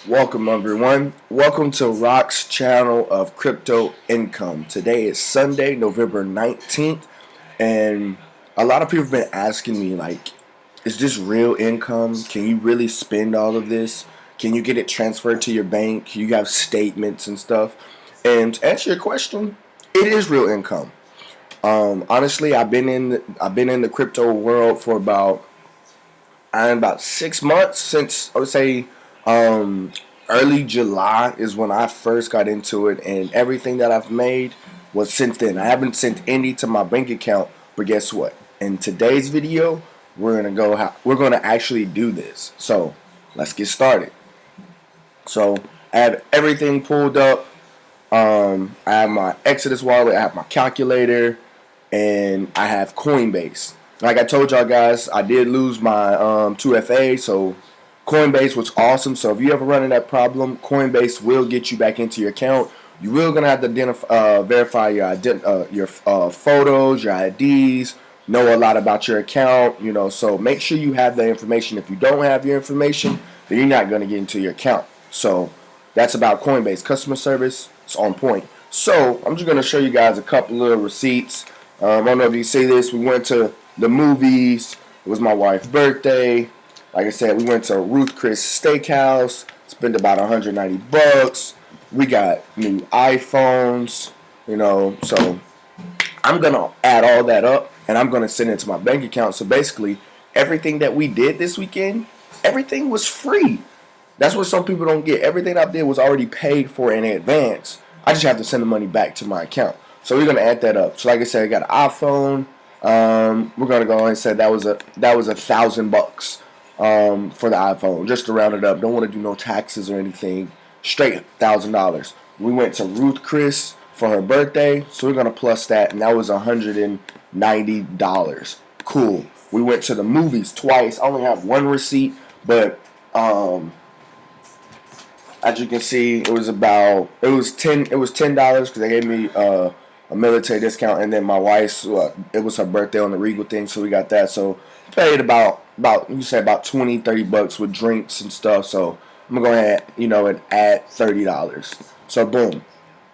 Welcome everyone. Welcome to Rock's channel of crypto income. Today is Sunday, November 19th, and a lot of people have been asking me is this real income? Can you really spend all of this? Can you get it transferred to your bank? You have statements and stuff. And to answer your question, it is real income. Honestly, I've been in the crypto world for about 6 months since I would say early July is when I first got into it, and everything that I've made was since then. I haven't sent any to my bank account, but guess what? In today's video, we're gonna actually do this. So let's get started. So I have everything pulled up. I have my Exodus wallet, I have my calculator, and I have Coinbase. Like I told y'all guys, I did lose my 2FA, so Coinbase was awesome. So if you ever run into that problem, Coinbase will get you back into your account. You will gonna have to verify your photos, your IDs, know a lot about your account. So make sure you have the information. If you don't have your information, then you're not gonna get into your account. So that's about Coinbase. Customer service is on point. So I'm just gonna show you guys a couple of receipts. I don't know if you see this. We went to the movies. It was my wife's birthday. Like I said, we went to Ruth Chris Steakhouse, spent about 190 bucks. We got new iPhones, so I'm going to add all that up and I'm going to send it to my bank account. So basically, everything that we did this weekend, everything was free. That's what some people don't get. Everything I did was already paid for in advance. I just have to send the money back to my account. So we're going to add that up. So like I said, I got an iPhone. We're going to go and say that was $1,000 for the iPhone, just to round it up. Don't want to do no taxes or anything. Straight $1,000. We went to Ruth Chris for her birthday, so we're gonna plus that, and that was $190. Cool. We went to the movies twice. I only have one receipt, but as you can see, it was $10 because they gave me a military discount, and then my wife's it was her birthday on the Regal thing, so we got that. So paid about $20-30 with drinks and stuff. So I'm gonna go ahead and add $30. So boom,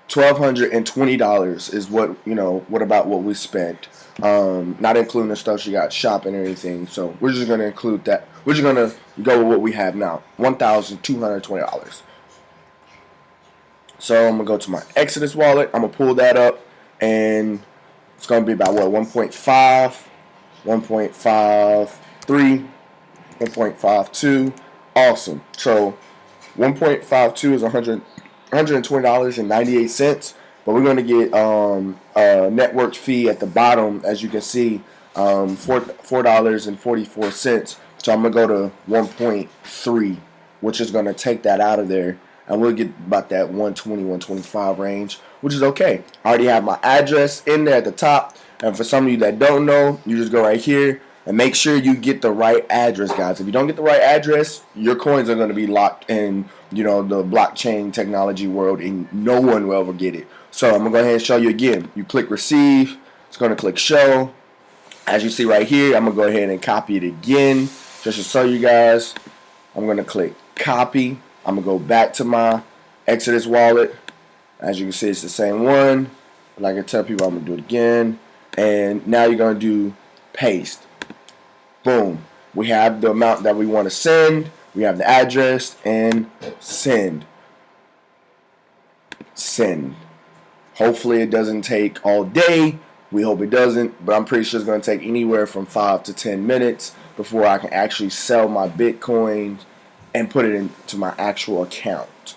$1,220 is what we spent. Not including the stuff she got shopping or anything. So we're just gonna include that. We're just gonna go with what we have now, $1,220. So I'm gonna go to my Exodus wallet. I'm gonna pull that up, and it's gonna be about 1.5. 1.53, 1.52. Awesome. So 1.52 is $120.98, but we're going to get a network fee at the bottom, as you can see, $4.44. So I'm going to go to 1.3, which is going to take that out of there, and we'll get about that 120, 125 range, which is okay. I already have my address in there at the top. And for some of you that don't know, you just go right here and make sure you get the right address, guys. If you don't get the right address, your coins are going to be locked in, the blockchain technology world, and no one will ever get it. So I'm going to go ahead and show you again. You click receive. It's going to click show. As you see right here, I'm going to go ahead and copy it again just to show you guys. I'm going to click copy. I'm going to go back to my Exodus wallet. As you can see, it's the same one. But like I tell people, I'm going to do it again. And now you're going to do paste. Boom. We have the amount that we want to send. We have the address, and send. Send. Hopefully it doesn't take all day. We hope it doesn't, but I'm pretty sure it's going to take anywhere from 5 to 10 minutes before I can actually sell my Bitcoin and put it into my actual account.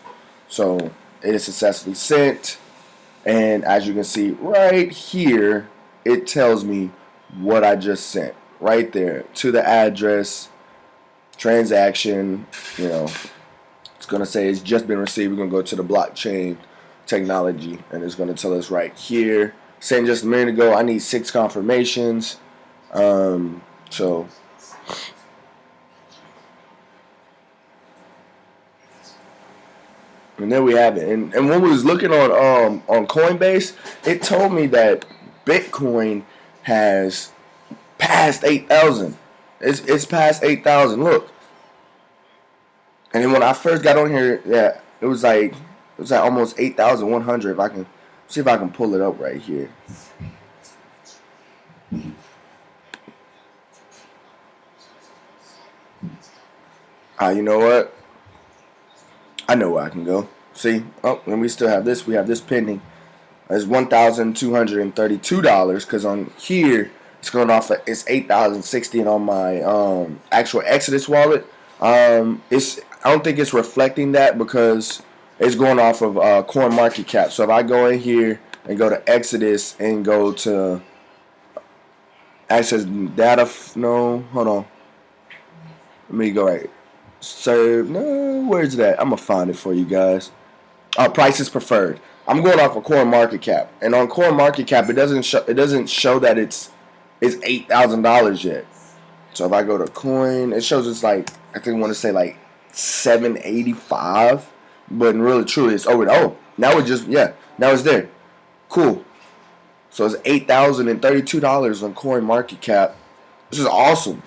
So it is successfully sent. And as you can see right here, it tells me what I just sent right there to the address, transaction. It's going to say it's just been received. We're going to go to the blockchain technology, and it's going to tell us right here. Saying just a minute ago, I need 6 confirmations. So and there we have it. And when we was looking on Coinbase, it told me that Bitcoin has passed 8,000. It's past 8,000. Look, And then when I first got on here, yeah, it was like almost 8,100. If I can see if I can pull it up right here. You know what? I know where I can go. See? Oh, and we still have this. We have this pending. It's $1,232 because on here it's going off. It's 8,060, and on my actual Exodus wallet, it's I don't think it's reflecting that because it's going off of Coin Market Cap. So if I go in here and go to Exodus and go to access data, no, hold on. Let me go right. Serve, no, where's that? I'm gonna find it for you guys. Prices preferred. I'm going off of Coin Market Cap, and on Coin Market Cap, it doesn't show that it's $8,000 yet. So if I go to Coin, it shows it's like I think I want to say like 785, but in really truly it's now it just now it's there. Cool. So it's $8,032 on Coin Market Cap. This is awesome.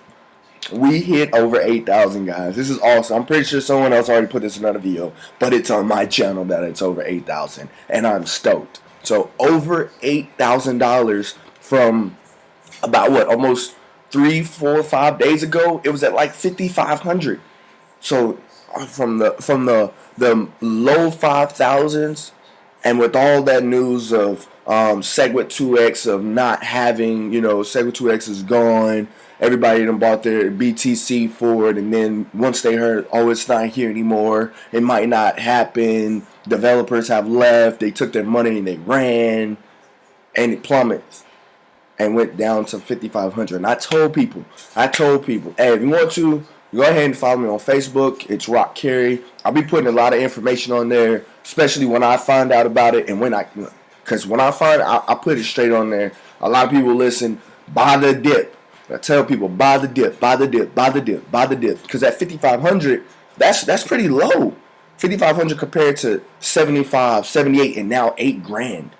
We hit over 8,000, guys. This is awesome. I'm pretty sure someone else already put this in another video, but it's on my channel that it's over 8,000, and I'm stoked. So over $8,000 from about almost 3, 4, 5 days ago. It was at like 5,500. So from the low 5,000s, and with all that news of Segwit 2X of not having, Segwit 2X is gone. Everybody done bought their BTC for it, and then once they heard, it's not here anymore, it might not happen. Developers have left. They took their money and they ran, and it plummets and went down to 5,500. And I told people, hey, if you want to, go ahead and follow me on Facebook. It's Rock Carey. I'll be putting a lot of information on there, especially when I find out about it, and because when I find it, I put it straight on there. A lot of people listen, buy the dip. I tell people, buy the dip, buy the dip, buy the dip, buy the dip. Because at 5,500, that's pretty low. 5,500 compared to 75, 78, and now $8,000.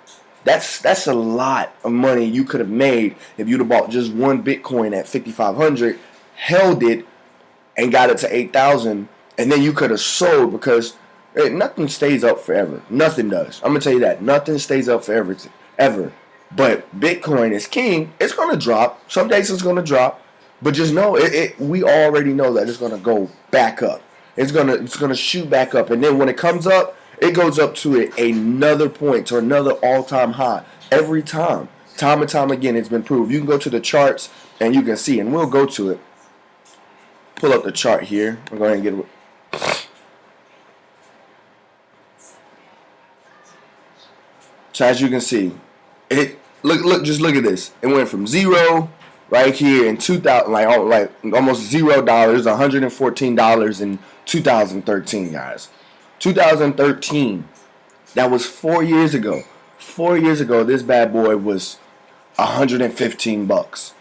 That's a lot of money you could have made if you'd have bought just one Bitcoin at 5,500, held it, and got it to 8,000, and then you could have sold because nothing stays up forever. Nothing does. I'm gonna tell you that nothing stays up forever, ever. But Bitcoin is king. It's gonna drop. Some days it's gonna drop, but just know we already know that it's gonna go back up. It's gonna shoot back up, and then when it comes up, it goes up to another point, to another all-time high every time. Time and time again, it's been proved. You can go to the charts and you can see, and we'll go to it. Pull up the chart here. We'll go ahead and get it. So as you can see, just look at this. It went from zero right here in 2000, like almost $0, $114 in 2013, guys. 2013. That was 4 years ago. 4 years ago, this bad boy was $115.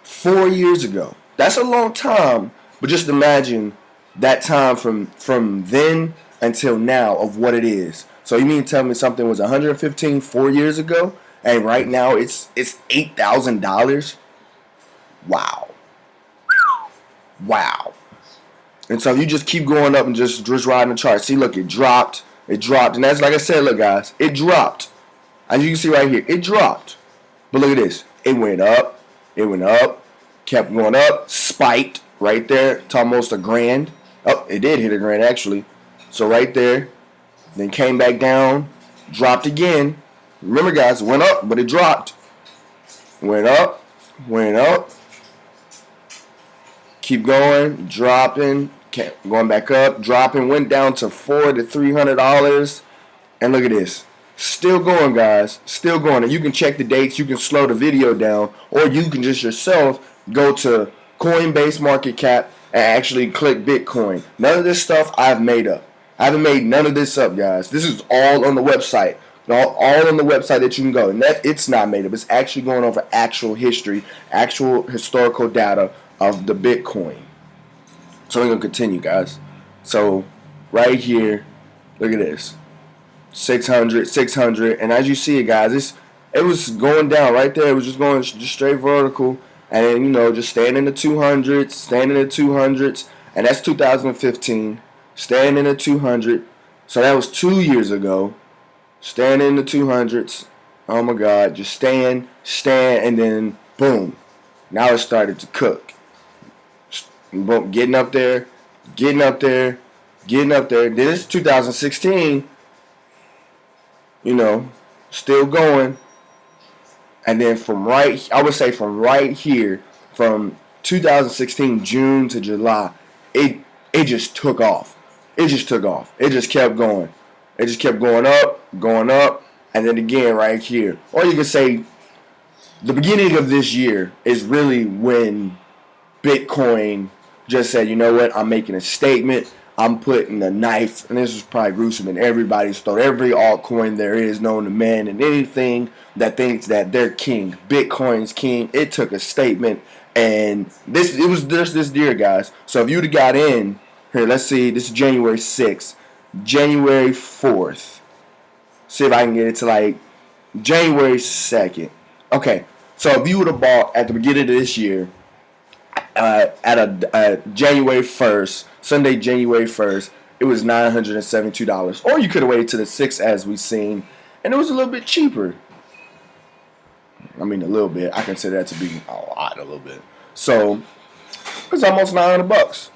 4 years ago. That's a long time, but just imagine that time from then until now of what it is. So you mean to tell me something was 115 4 years ago, and right now it's $8,000? Wow. And so you just keep going up and just riding the chart. See, look, it dropped, and that's like I said, look guys, it dropped. As you can see right here, it dropped. But look at this, it went up, kept going up, spiked right there to almost $1,000. Oh, it did hit $1,000 actually. So right there, then came back down, dropped again. Remember guys, it went up, but it dropped. Went up, keep going, dropping, going back up, dropping, went down to $400 to $300. And look at this. Still going, guys. Still going. And you can check the dates. You can slow the video down. Or you can just yourself go to Coinbase Market Cap and actually click Bitcoin. None of this stuff I've made up. I haven't made none of this up, guys. This is all on the website. All on the website that you can go. And it's not made up. It's actually going over actual history, actual historical data of the Bitcoin. So we're going to continue, guys. So right here, look at this. 600, and as you see it, guys, it was going down right there. It was just going just straight vertical, and then just staying in the 200s, and that's 2015. Staying in the 200. So that was 2 years ago. Staying in the 200s. Oh my God, just staying, and then boom. Now it started to cook. Boom, getting up there. Then it's 2016, still going. And then I would say from right here, from 2016 June to July, it just took off. It just kept going. It just kept going up, and then again right here. Or you could say the beginning of this year is really when Bitcoin just said, you know what, I'm making a statement. I'm putting a knife, and this is probably gruesome, in everybody's throat. Every altcoin there is known to man, and anything that thinks that they're king, Bitcoin's king, it took a statement. And it was just this year, guys. So if you'd have got in, here, let's see, this is January 6th, January 4th. See if I can get it to like January 2nd. Okay, so if you would have bought at the beginning of this year, at a January 1st, Sunday, January 1st, it was $972. Or you could have waited to the 6th, as we've seen, and it was a little bit cheaper. I mean, a little bit. I consider that to be a little bit. So it was almost $900.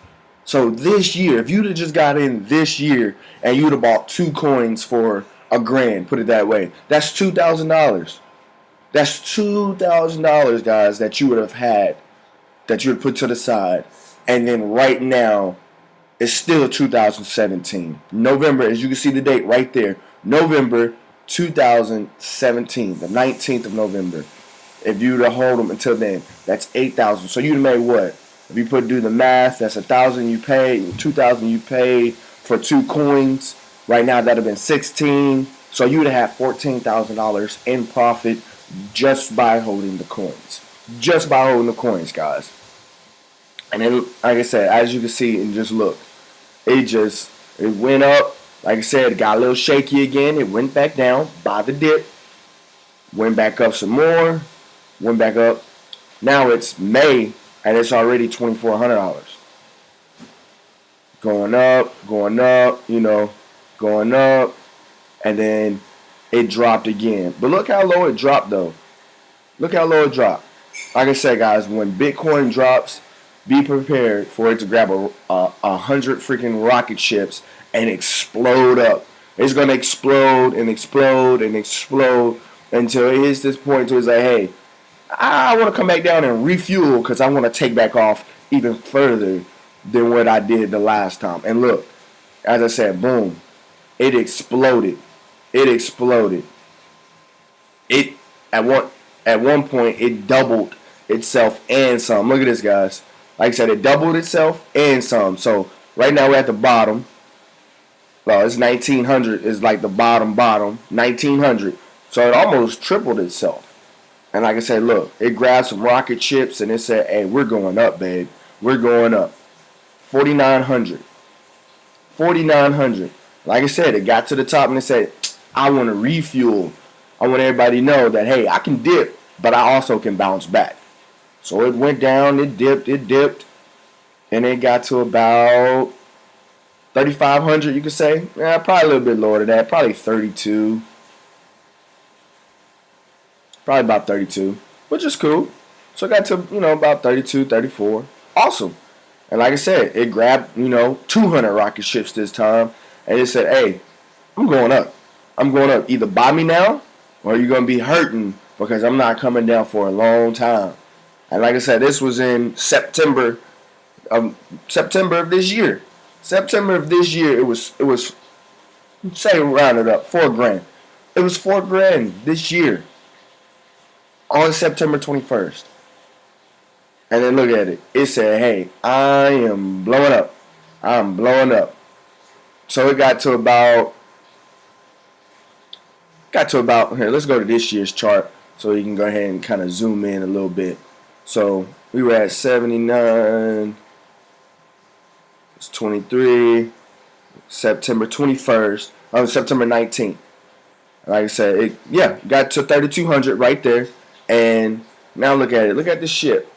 So this year, if you'd have just got in this year and you'd have bought 2 coins for $1,000, put it that way, that's $2,000. That's $2,000, guys, that you would have had, that you would put to the side. And then right now, it's still 2017. November, as you can see the date right there, November 2017, the 19th of November. If you were to hold them until then, that's 8,000. So you'd have made what? If you do the math, that's 1,000 you paid, 2,000 you paid for 2 coins. Right now, that'd have been 16. So you would have had $14,000 in profit just by holding the coins. Just by holding the coins, guys. And then, like I said, as you can see, and just look, it went up. Like I said, it got a little shaky again. It went back down by the dip. Went back up some more. Went back up. Now it's May, and it's already $2,400. Going up, going up. And then it dropped again. But look how low it dropped, though. Look how low it dropped. Like I said, guys, when Bitcoin drops, be prepared for it to grab 100 freaking rocket ships and explode up. It's going to explode and explode and explode until it hits this point to it's like, hey, I want to come back down and refuel because I want to take back off even further than what I did the last time. And look, as I said, boom, it exploded. It exploded. It at one point it doubled itself and some. Look at this, guys. Like I said, it doubled itself and some. So right now we're at the bottom. Well, it's 1900 is like the bottom 1900. So it almost tripled itself. And like I said, look, it grabbed some rocket ships and it said, hey, we're going up, babe. We're going up. 4,900. 4,900. Like I said, it got to the top and it said, I want to refuel. I want everybody to know that, hey, I can dip, but I also can bounce back. So it went down, it dipped, and it got to about 3,500, you could say. Yeah, probably a little bit lower than that, probably 32. Probably about 32, which is cool. So it got to, about 32, 34. Awesome. And like I said, it grabbed, 200 rocket ships this time, and it said, hey, I'm going up. I'm going up. Either buy me now, or you're going to be hurting because I'm not coming down for a long time. And like I said, this was in September of this year. September of this year, it was say round it up, $4,000. It was $4,000 this year on September 21st. And then look at it. It said, hey, I am blowing up. I'm blowing up. So it got to about, here, let's go to this year's chart so you can go ahead and kind of zoom in a little bit. So we were at 79, it's 23, September 21st, September 19th. Like I said, it got to 3,200 right there. And now look at it. Look at the ship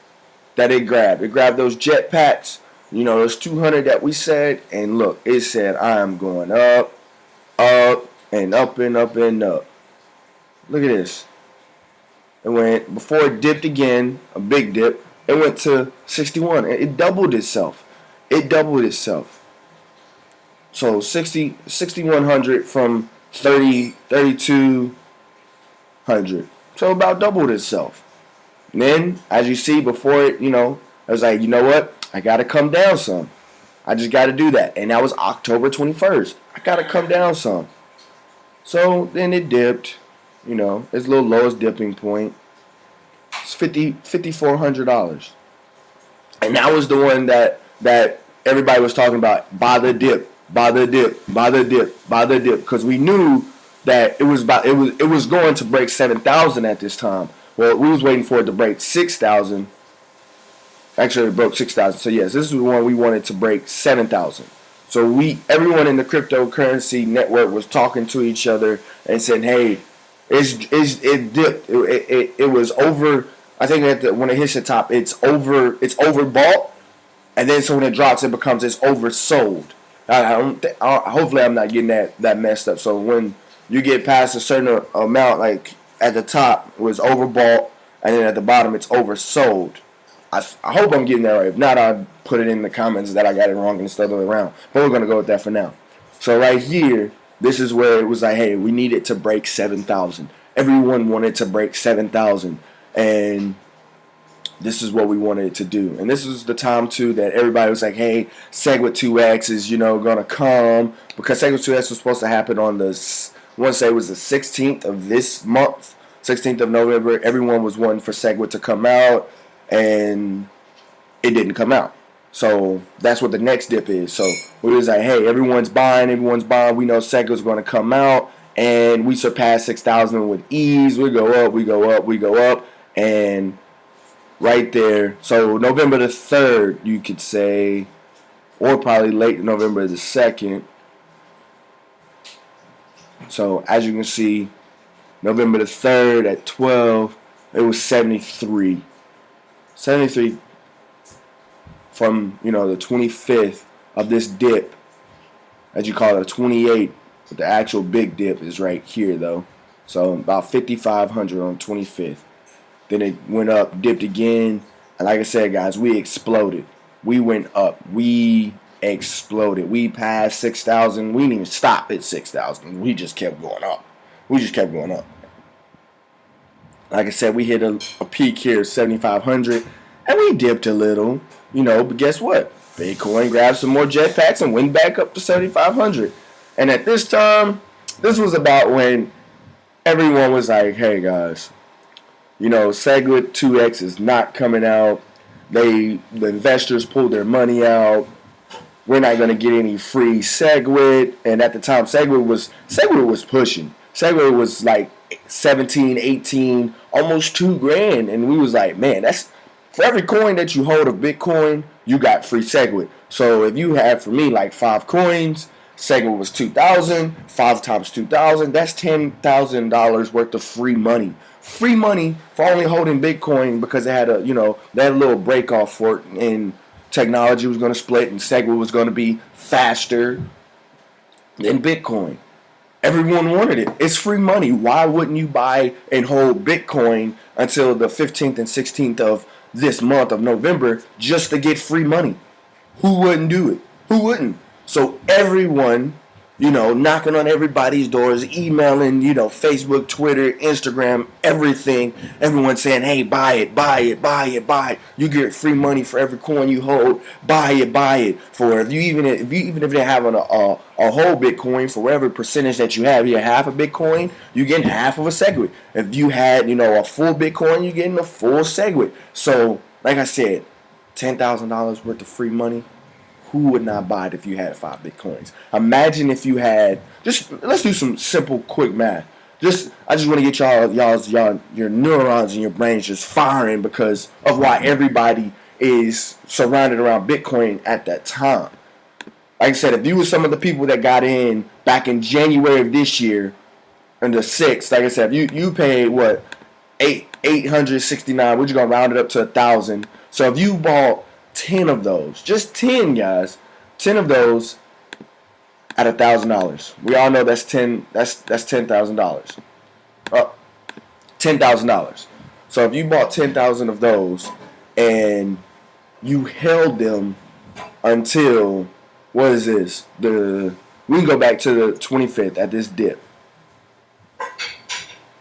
that it grabbed. It grabbed those jet packs Those 200 that we said, and look, it said I am going up, up, and up and up and up. Look at this. It went, before it dipped again, a big dip, it went to 61. It doubled itself. It doubled itself. So 6,100 from 3,200. So about doubled itself. And then, as you see, before it, I was like, you know what? I got to come down some. I just got to do that. And that was October 21st. I got to come down some. So then it dipped. Its little lowest dipping point. It's $5,400. And that was the one that everybody was talking about. Buy the dip, buy the dip, buy the dip, buy the dip. Because we knew that it was going to break 7,000 at this time. Well, we was waiting for it to break 6,000. Actually, it broke 6,000. So yes, this is the one we wanted to break 7,000. So everyone in the cryptocurrency network was talking to each other and saying, "Hey, it dipped. It was over. I think when it hits the top, it's overbought, and then so when it drops, it's oversold." Hopefully, I'm not getting that messed up. So when you get past a certain amount, like at the top, it was overbought, and then at the bottom, it's oversold. I hope I'm getting that right. If not, I'll put it in the comments that I got it wrong and it's the other way around. But we're going to go with that for now. So right here, this is where it was like, hey, we needed to break 7,000. Everyone wanted to break 7,000. And this is what we wanted to do. And this was the time, too, that everybody was like, hey, SegWit 2X is, going to come. Because SegWit 2X was supposed to happen on I want to say it was the 16th of this month. 16th of November. Everyone was wanting for SegWit to come out. And it didn't come out. So that's what the next dip is. So we was like, hey, everyone's buying. We know SegWit's going to come out. And we surpassed 6,000 with ease. We go up, we go up, we go up. And right there. So November the 3rd, you could say, or probably late November the 2nd. So as you can see, November the 3rd at 12, it was 73. 73 from, the 25th of this dip, as you call it, a 28. But the actual big dip is right here, though. So about 5,500 on 25th. Then it went up, dipped again. And like I said, guys, we exploded. We went up. We exploded. We passed 6,000. We didn't even stop at 6,000. We just kept going up. Like I said, we hit a peak here, 7,500, and we dipped a little, but guess what? Bitcoin grabbed some more jetpacks and went back up to 7,500. And at this time, this was about when everyone was like, hey, guys, SegWit 2X is not coming out. The investors pulled their money out. We're not going to get any free SegWit. And at the time, SegWit was pushing. SegWit was like 17, 18, almost $2,000, and we was like, man, that's for every coin that you hold of Bitcoin, you got free SegWit. So if you had, for me, like 5 coins, SegWit was 2,000, 5 times 2,000, that's $10,000 worth of free money. Free money for only holding Bitcoin because they had a little break off for it, and technology was going to split, and SegWit was going to be faster than Bitcoin. Everyone wanted it. It's free money. Why wouldn't you buy and hold Bitcoin until the 15th and 16th of this month of November just to get free money? Who wouldn't do it? Who wouldn't? So everyone, knocking on everybody's doors, emailing, Facebook, Twitter, Instagram, everything. Everyone saying, hey, buy it, buy it, buy it, buy it. You get free money for every coin you hold. Buy it, buy it. For if you're having a whole Bitcoin, for whatever percentage that you have, you're half a Bitcoin, you're getting half of a SegWit. If you had, a full Bitcoin, you're getting a full SegWit. So, like I said, $10,000 worth of free money. Who would not buy it if you had 5 Bitcoins? Imagine if you had, let's do some simple, quick math. I just want to get your neurons in your brains just firing because of why everybody is surrounded around Bitcoin at that time. Like I said, if you were some of the people that got in back in January of this year, on the 6th, like I said, you paid what, $869. We're just gonna round it up to 1,000. So if you bought 10 of those, just 10 guys, 10 of those at $1,000. We all know that's $10,000. $10,000. So if you bought 10,000 of those and you held them until, what is this? We can go back to the 25th at this dip.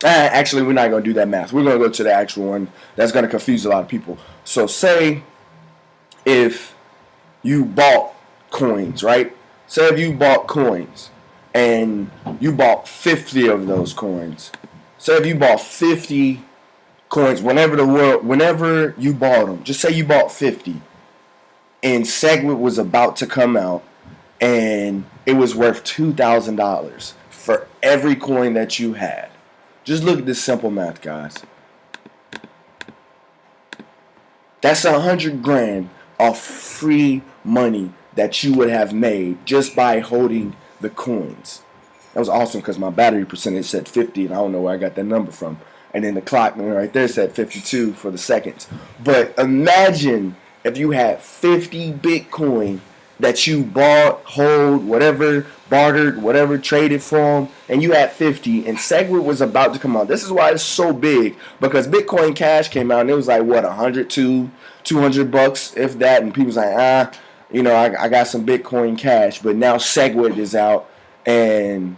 Actually, we're not going to do that math. We're going to go to the actual one that's going to confuse a lot of people. So say if you bought coins, right? Say if you bought coins and you bought 50 of those coins. Say if you bought 50 coins whenever you bought them. Just say you bought 50 and SegWit was about to come out and it was worth $2,000 for every coin that you had. Just look at this simple math, guys. That's 100 grand of free money that you would have made just by holding the coins. That was awesome because my battery percentage said 50 and I don't know where I got that number from. And then the clock right there said 52 for the seconds. But imagine if you had 50 Bitcoin that you bought, hold, whatever, bartered, whatever, traded for, and you had 50, and SegWit was about to come out. This is why it's so big, because Bitcoin Cash came out, and it was like, what, 200 bucks, if that, and people was like, I got some Bitcoin Cash, but now SegWit is out, and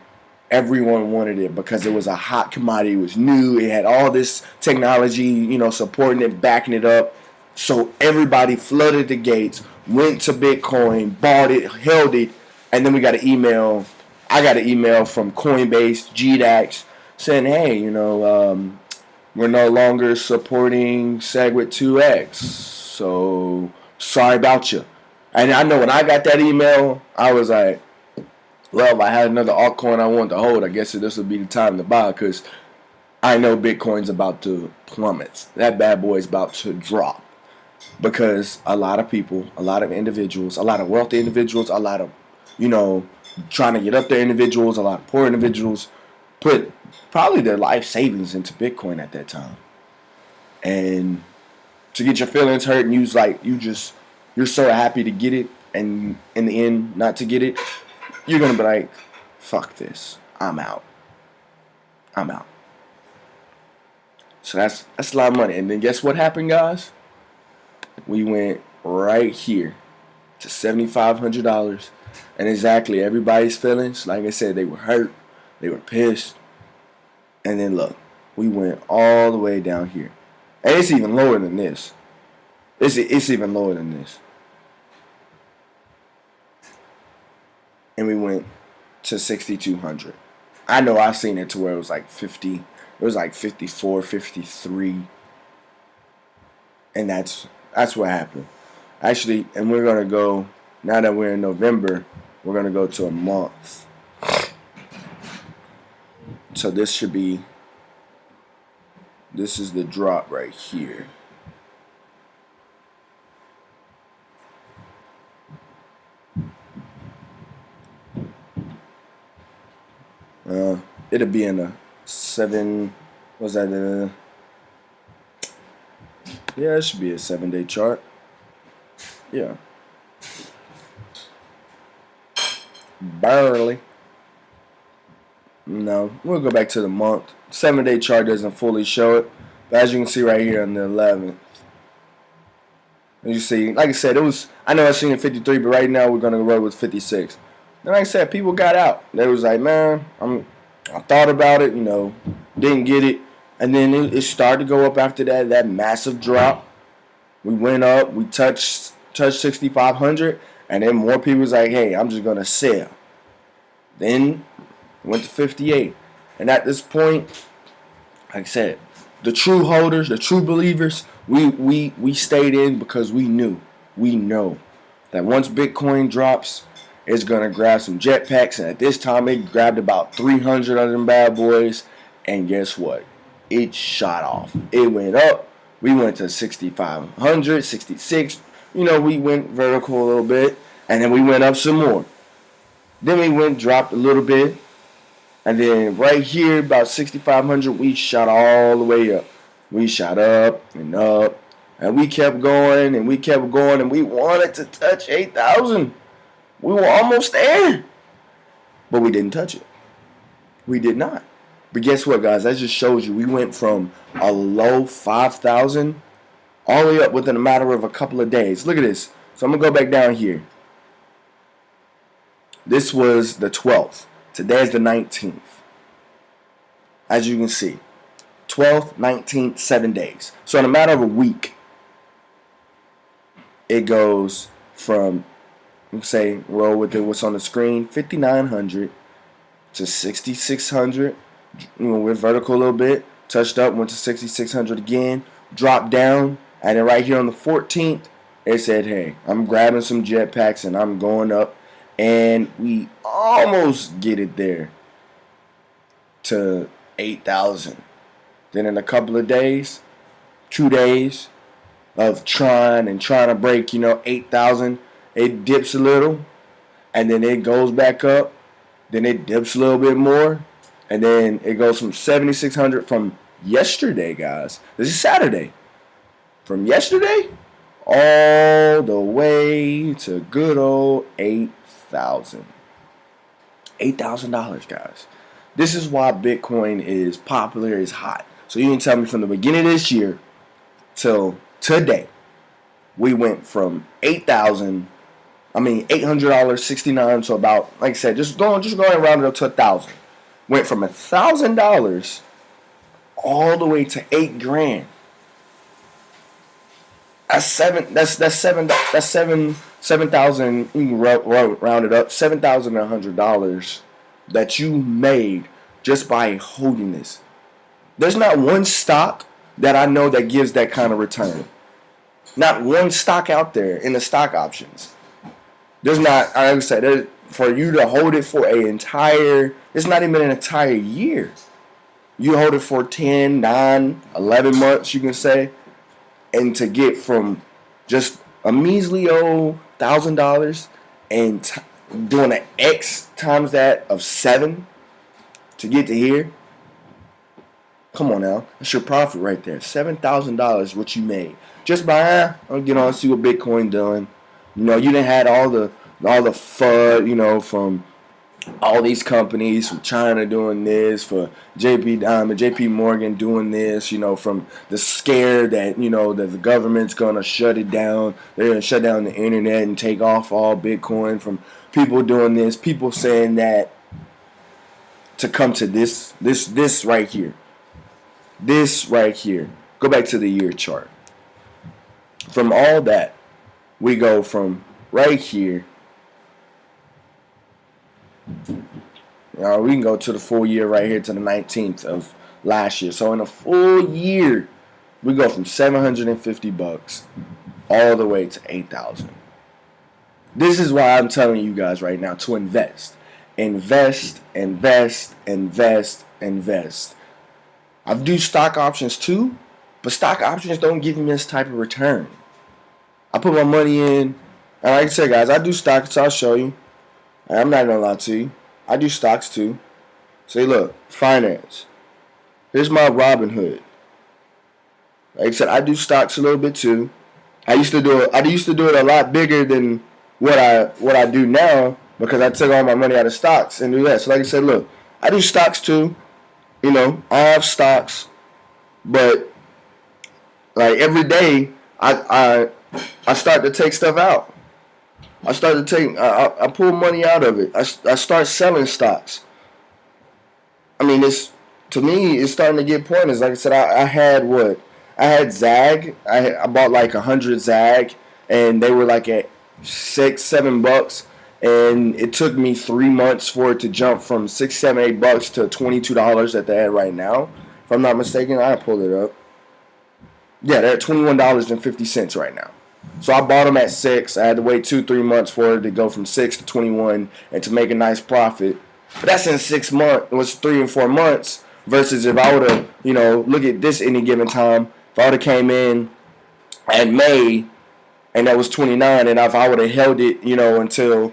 everyone wanted it because it was a hot commodity, it was new, it had all this technology, supporting it, backing it up, so everybody flooded the gates, went to Bitcoin, bought it, held it, and then we got an email. I got an email from Coinbase, GDAX, saying, hey, we're no longer supporting SegWit 2X, so sorry about you. And I know when I got that email, I was like, well, if I had another altcoin I wanted to hold, I guess this would be the time to buy, because I know Bitcoin's about to plummet. That bad boy is about to drop. Because a lot of people, a lot of individuals, a lot of wealthy individuals, a lot of, trying to get up there individuals, a lot of poor individuals put probably their life savings into Bitcoin at that time. And to get your feelings hurt and you're so happy to get it and in the end not to get it, you're going to be like, fuck this. I'm out. So that's a lot of money. And then guess what happened, guys? We went right here to $7,500, and exactly everybody's feelings. Like I said, they were hurt, they were pissed, and then look, we went all the way down here, and it's even lower than this. It's even lower than this, and we went to 6,200. I know I've seen it to where it was like 50. It was like 54, 53, and that's what happened. Actually, and we're going to go, now that we're in November, we're going to go to a month. So this is the drop right here. It'll be in a 7, what's that, yeah, it should be a 7-day chart. Yeah. Barely. No, we'll go back to the month. 7-day chart doesn't fully show it. But as you can see right here on the 11th. As you see, like I said, I know I've seen it 53, but right now we're going to roll with 56. And like I said, people got out. They was like, man, I thought about it, didn't get it. And then it started to go up after that massive drop. We went up, we touched 6,500, and then more people was like, hey, I'm just going to sell. Then went to 58. And at this point, like I said, the true holders, the true believers, we stayed in because we know that once Bitcoin drops, it's going to grab some jetpacks. And at this time, it grabbed about 300 of them bad boys. And guess what? It shot off. It went up. We went to 6,500, 66. We went vertical a little bit. And then we went up some more. Then we dropped a little bit. And then right here, about 6,500, we shot all the way up. We shot up and up And we kept going and we kept going and we wanted to touch 8,000. We were almost there. But we didn't touch it. We did not. But guess what, guys? That just shows you we went from a low 5,000 all the way up within a matter of a couple of days. Look at this. So I'm going to go back down here. This was the 12th. Today is the 19th. As you can see. 12th, 19th, 7 days. So in a matter of a week, it goes from, say, roll with it, what's on the screen, 5,900 to 6,600. Went vertical a little bit, touched up, went to 6,600 again, dropped down, and then right here on the 14th, it said, hey, I'm grabbing some jetpacks and I'm going up, and we almost get it there to 8,000. Then in a couple of days, 2 days of trying to break, 8,000, it dips a little, and then it goes back up, then it dips a little bit more, and then it goes from 7,600 from yesterday, guys. This is Saturday. From yesterday all the way to good old 8,000. $8,000, guys. This is why Bitcoin is popular, is hot. So you can tell me from the beginning of this year till today, we went from $800.69 to about, like I said, just going around it up to $1,000. Went from $1,000 all the way to $8,000. That's seven thousand. You can round it up, $7,100 that you made just by holding this. There's not one stock that I know that gives that kind of return. Not one stock out there in the stock options. There's not, like I said, for you to hold it for it's not even an entire year. You hold it for 10, 9, 11 months, you can say, and to get from just a measly old $1,000 and doing an X times that of 7 to get to here. Come on now, that's your profit right there. $7,000 what you made just by I'll get on and see what Bitcoin doing. You didn't had all the FUD, from all these companies, from China doing this, for JP Morgan doing this, from the scare that, that the government's going to shut it down. They're going to shut down the internet and take off all Bitcoin, from people doing this, people saying that, to come to this right here. This right here. Go back to the year chart. From all that, we go from right here. We can go to the full year right here to the 19th of last year. So in a full year, we go from $750 all the way to 8,000. This is why I'm telling you guys right now to invest. Invest, invest, invest, invest. I do stock options too, but stock options don't give me this type of return. I put my money in, and like I said, guys, I do stocks, so I'll show you. I'm not gonna lie to you. I do stocks too. See, look, finance. Here's my Robinhood. Like I said, I do stocks a little bit too. I used to do it a lot bigger than what I do now, because I took all my money out of stocks and do that. So like I said, look, I do stocks too. I have stocks, but like every day I start to take stuff out. I pull money out of it. I start selling stocks. I mean, to me, it's starting to get pointless. Like I said, I had ZAG. I bought like 100 ZAG, and they were like at $6-7, and it took me 3 months for it to jump from $6-8 to $22 that they're at right now. If I'm not mistaken, I pulled it up. Yeah, they're at $21.50 right now. So I bought them at 6. I had to wait 2-3 months for it to go from 6 to 21 and to make a nice profit. But that's in 6 months. It was 3 and 4 months. Versus if I would have, look at this any given time. If I would have came in at May and that was 29, and if I would have held it, until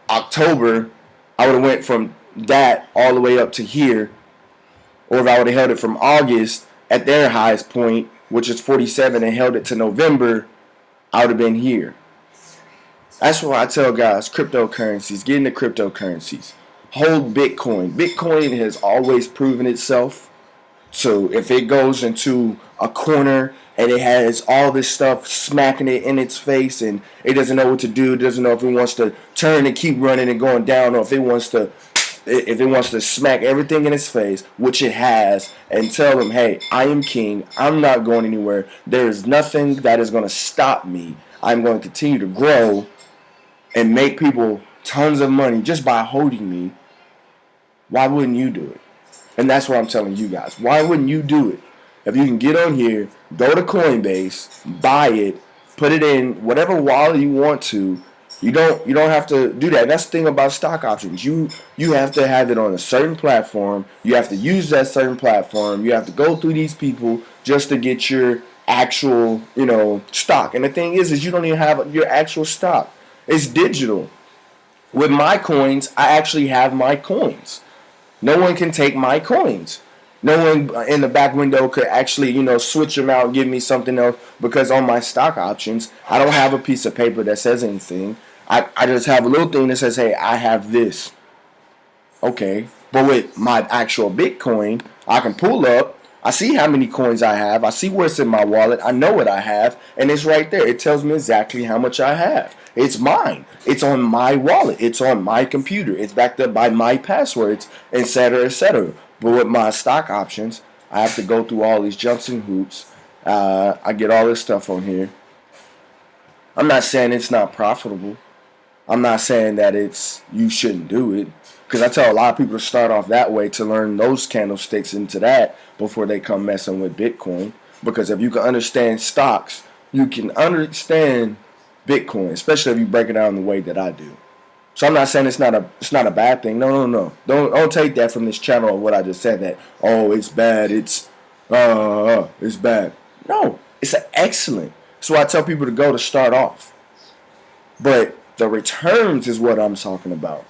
October, I would have went from that all the way up to here. Or if I would have held it from August at their highest point which is 47, and held it to November, I would have been here. That's why I tell guys, cryptocurrencies, get into cryptocurrencies. Hold Bitcoin. Bitcoin has always proven itself. So if it goes into a corner and it has all this stuff smacking it in its face and it doesn't know what to do, doesn't know if it wants to turn and keep running and going down, or if it wants to smack everything in its face, which it has, and tell them, hey, I am king, I'm not going anywhere, there is nothing that is going to stop me, I'm going to continue to grow and make people tons of money just by holding me. Why wouldn't you do it? And that's what I'm telling you guys. Why wouldn't you do it? If you can get on here, go to Coinbase, buy it, put it in whatever wallet you want to. You don't have to do that. That's the thing about stock options. You have to have it on a certain platform. You have to use that certain platform. You have to go through these people just to get your actual, stock. And the thing is you don't even have your actual stock. It's digital. With my coins, I actually have my coins. No one can take my coins. No one in the back window could actually, switch them out and give me something else, because on my stock options, I don't have a piece of paper that says anything. I just have a little thing that says, hey, I have this. Okay. But with my actual Bitcoin, I can pull up. I see how many coins I have. I see what's in my wallet. I know what I have. And it's right there. It tells me exactly how much I have. It's mine. It's on my wallet. It's on my computer. It's backed up by my passwords, etc., etc. But with my stock options, I have to go through all these jumps and hoops. I get all this stuff on here. I'm not saying it's not profitable. I'm not saying that you shouldn't do it. Because I tell a lot of people to start off that way to learn those candlesticks into that before they come messing with Bitcoin. Because if you can understand stocks, you can understand Bitcoin, especially if you break it down the way that I do. So I'm not saying it's not a bad thing. No. Don't take that from this channel or what I just said, that it's bad. It's bad. No, it's excellent. So I tell people to go to start off. But the returns is what I'm talking about.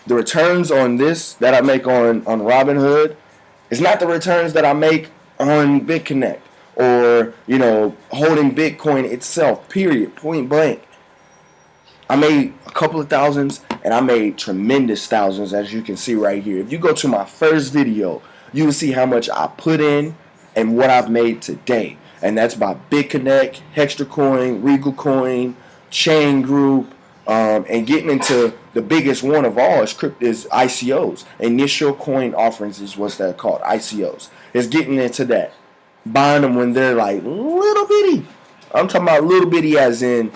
The returns on this that I make on Robinhood is not the returns that I make on Bitconnect or, holding Bitcoin itself, period, point blank. I made a couple of thousands and I made tremendous thousands, as you can see right here. If you go to my first video, you will see how much I put in and what I've made today. And that's by Bitconnect, HEXTRA, Regal Coin, Chain Group, and getting into the biggest one of all is ICOs. Initial coin offerings is what they're called, ICOs. It's getting into that. Buying them when they're like little bitty. I'm talking about little bitty as in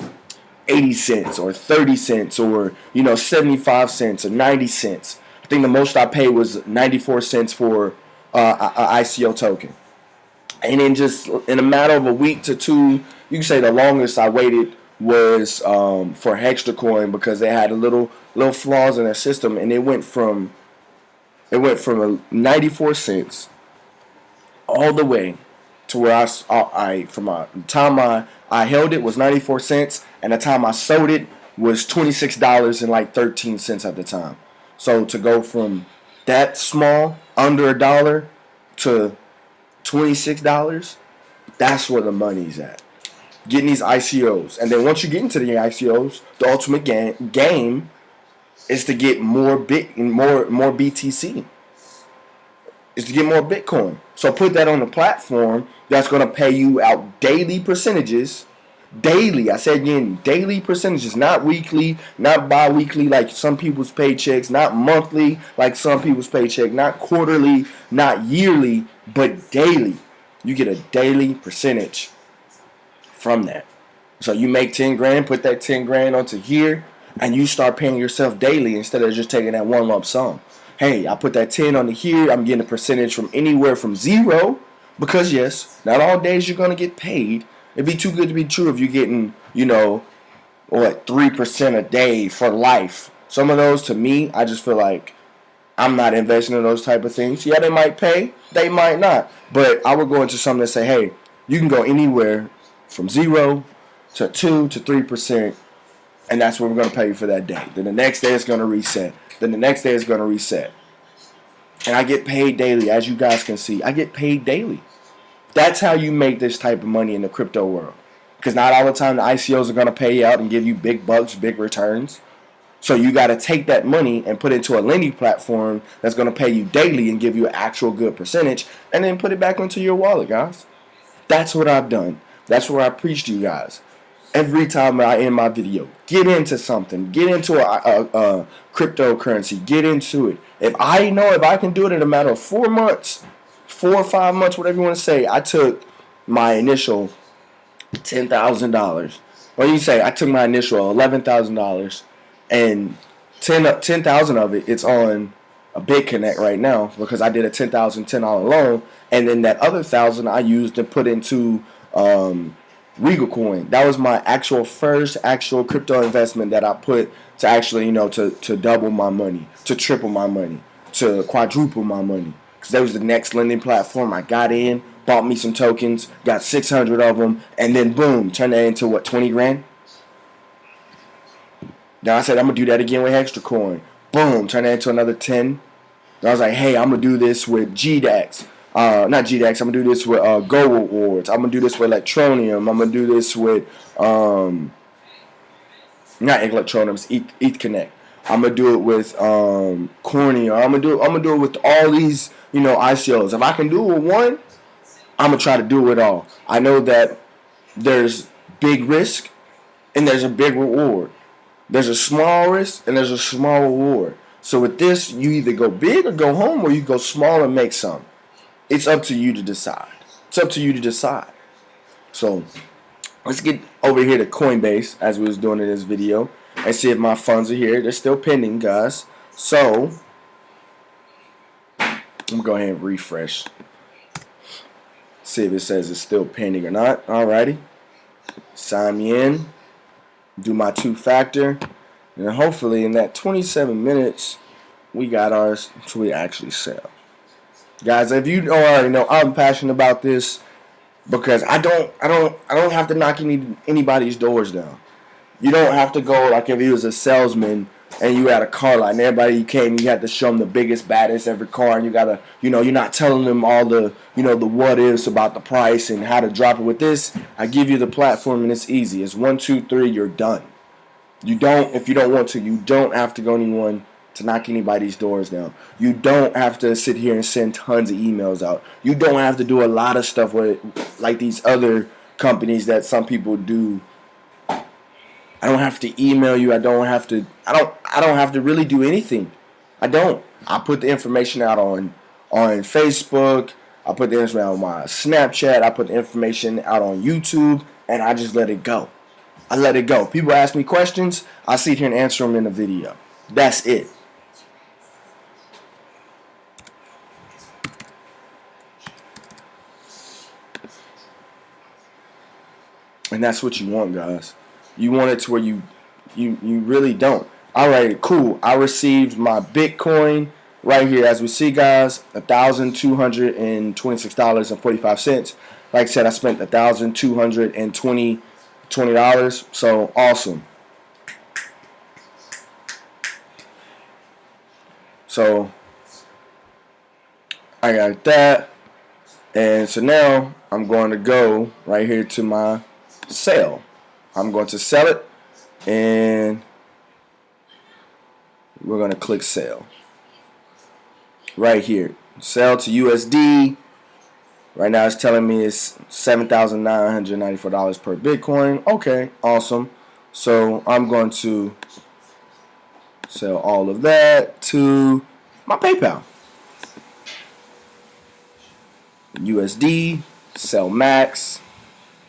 80 cents or 30 cents or 75 cents or 90 cents. I think the most I paid was 94 cents for an ICO token. And then just in a matter of a week to two, you can say the longest I waited was for HEXTRA, because they had a little flaws in their system, and it went from 94 cents all the way to where from the time I held it was 94 cents, and the time I sold it was $26.13 at the time. So to go from that small, under $1, to $26, that's where the money's at. Getting these ICOs. And then once you get into the ICOs, the ultimate game is to get more BTC. Is to get more Bitcoin. So put that on the platform that's going to pay you out daily percentages. Daily. I said again, daily percentages. Not weekly, not bi-weekly like some people's paychecks, not monthly like some people's paycheck, not quarterly, not yearly, but daily. You get a daily percentage from that. So you make 10 grand, put that 10 grand onto here, and you start paying yourself daily instead of just taking that one lump sum. Hey, I put that 10 onto here, I'm getting a percentage from anywhere from zero, because yes, not all days you're going to get paid. It'd be too good to be true if you're getting, 3% a day for life. Some of those, to me, I just feel like I'm not investing in those type of things. Yeah, they might pay, they might not. But I would go into something that say, hey, you can go anywhere from 0 to 2 to 3%, and that's what we're going to pay you for that day. Then the next day it's going to reset. Then the next day it's going to reset. And I get paid daily, as you guys can see. I get paid daily. That's how you make this type of money in the crypto world. Because not all the time the ICOs are going to pay you out and give you big bucks, big returns. So you got to take that money and put it into a lending platform that's going to pay you daily and give you an actual good percentage, and then put it back into your wallet, guys. That's what I've done. That's what I preach to you guys. Every time I end my video, get into something. Get into a cryptocurrency. Get into it. If I can do it in a matter of 4 months, 4 or 5 months, whatever you want to say, I took my initial $10,000. What do you say? I took my initial $11,000, and 10,000 of it, it's on a Bitconnect right now because I did a $10,010 loan, and then that other 1,000 I used to put into Regal Coin. That was my first actual crypto investment that I put to actually, to double my money, to triple my money, to quadruple my money. Because that was the next lending platform. I got in, bought me some tokens, got 600 of them, and then boom, turned that into 20 grand? Then I said, I'm going to do that again with HEXTRA Coin. Boom, turned that into another 10. Then I was like, hey, I'm going to do this with GDAX. Not GDAX, I'm going to do this with Go Rewards. I'm going to do this with Electronium. I'm going to do this with, not Electronium, it's Bitconnect. I'm going to do it with Cornea. I'm going to do it with all these, ICOs. If I can do it with one, I'm going to try to do it all. I know that there's big risk and there's a big reward. There's a small risk and there's a small reward. So with this, you either go big or go home, or you go small and make some. It's up to you to decide. It's up to you to decide. So let's get over here to Coinbase, as we was doing in this video, and see if my funds are here. They're still pending, guys. So I'm going to go ahead and refresh. See if it says it's still pending or not. Alrighty. Sign me in. Do my 2-factor. And hopefully in that 27 minutes, we got ours so we actually sell. Guys, if you already know, I'm passionate about this because I don't have to knock anybody's doors down. You don't have to go like if you was a salesman and you had a car lot and everybody you came, you had to show them the biggest, baddest every car, and you gotta, you're not telling them all the, the what ifs about the price and how to drop it. With this, I give you the platform and it's easy. It's 1, 2, 3, you're done. If you don't want to, you don't have to go anyone to knock anybody's doors down. You don't have to sit here and send tons of emails out. You don't have to do a lot of stuff with like these other companies that some people do. I don't have to email you. I don't have to really do anything. I don't. I put the information out on Facebook. I put the information out on my Snapchat. I put the information out on YouTube, and I just let it go. I let it go. People ask me questions. I sit here and answer them in the video. That's it. And that's what you want, guys. You want it to where you really don't. Alright, cool. I received my Bitcoin right here. As we see, guys, $1,226.45. Like I said, I spent $1,220. So awesome. So I got that. And so now I'm going to go right here to my sale. I'm going to sell it, and we're going to click sell right here. Sell to USD. Right now it's telling me it's $7,994 per Bitcoin. Okay, awesome. So I'm going to sell all of that to my PayPal. USD, sell max.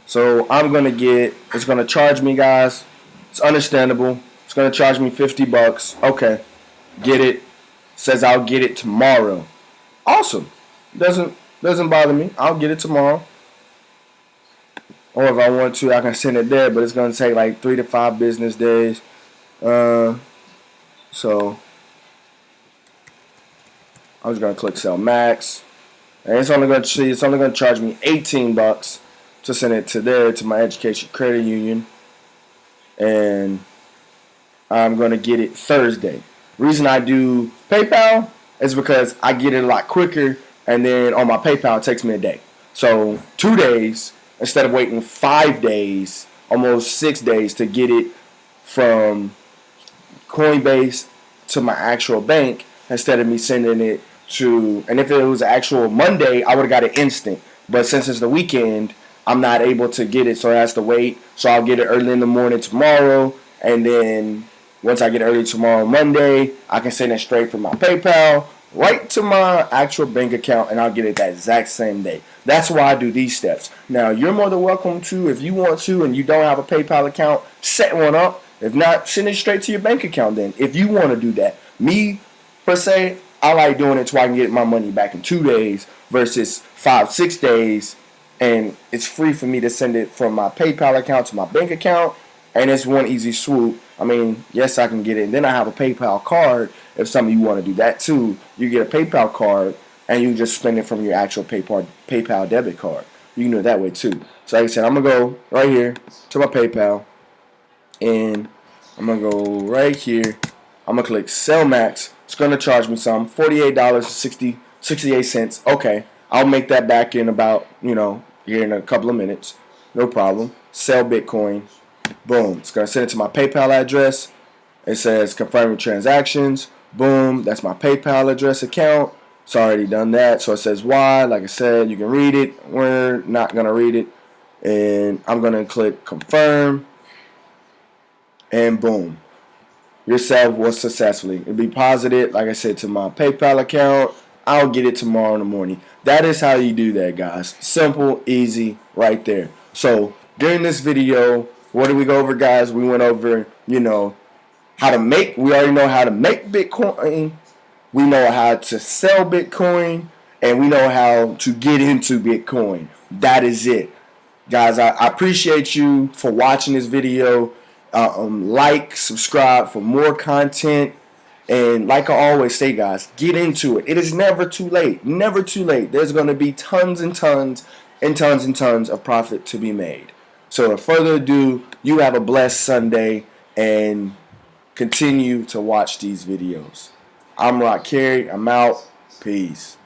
So I'm going to it's going to charge me, guys. It's understandable. It's going to charge me $50. Okay. Get it. Says I'll get it tomorrow. Awesome. Doesn't bother me. I'll get it tomorrow. Or if I want to, I can send it there, but it's going to take like 3 to 5 business days. So I'm just going to click sell max. And it's only going to charge me $18 to send it to my education credit union, and I'm going to get it Thursday. Reason I do PayPal is because I get it a lot quicker, and then on my PayPal it takes me a day. So 2 days instead of waiting 5 days, almost 6 days to get it from Coinbase to my actual bank instead of me sending it to. And if it was actual Monday, I would have got it instant. But since it's the weekend, I'm not able to get it, so it has to wait. So I'll get it early in the morning tomorrow, and then once I get it early tomorrow, Monday, I can send it straight from my PayPal right to my actual bank account, and I'll get it that exact same day. That's why I do these steps. Now, you're more than welcome to, if you want to, and you don't have a PayPal account, set one up. If not, send it straight to your bank account then, if you want to do that. Me, per se, I like doing it so I can get my money back in 2 days versus 5-6 days, and it's free for me to send it from my PayPal account to my bank account, and it's one easy swoop. I mean, yes, I can get it, and then I have a PayPal card. If some of you want to do that too, you get a PayPal card, and you just spend it from your actual PayPal debit card. You can do it that way too. So like I said, I'm going to go right here to my PayPal, and I'm going to go right here. I'm going to click Sell Max. It's going to charge me some, $48.68. Okay, I'll make that back in about, here in a couple of minutes. No problem. Sell Bitcoin. Boom. It's going to send it to my PayPal address. It says confirming transactions. Boom. That's my PayPal address account. It's already done that. So it says why. Like I said, you can read it. We're not going to read it. And I'm going to click confirm. And boom. Your sale was successfully. It'll be posited, like I said, to my PayPal account. I'll get it tomorrow in the morning. That is how you do that, guys. Simple, easy, right there. So during this video, what did we go over, guys? We went over, how to make. We already know how to make Bitcoin. We know how to sell Bitcoin, and we know how to get into Bitcoin. That is it, guys. I appreciate you for watching this video. Like, subscribe for more content, and like I always say, guys, get into it. It is never too late. Never too late. There's going to be tons and tons and tons and tons of profit to be made. So without further ado, you have a blessed Sunday, and continue to watch these videos. I'm Rock Carey. I'm out. Peace.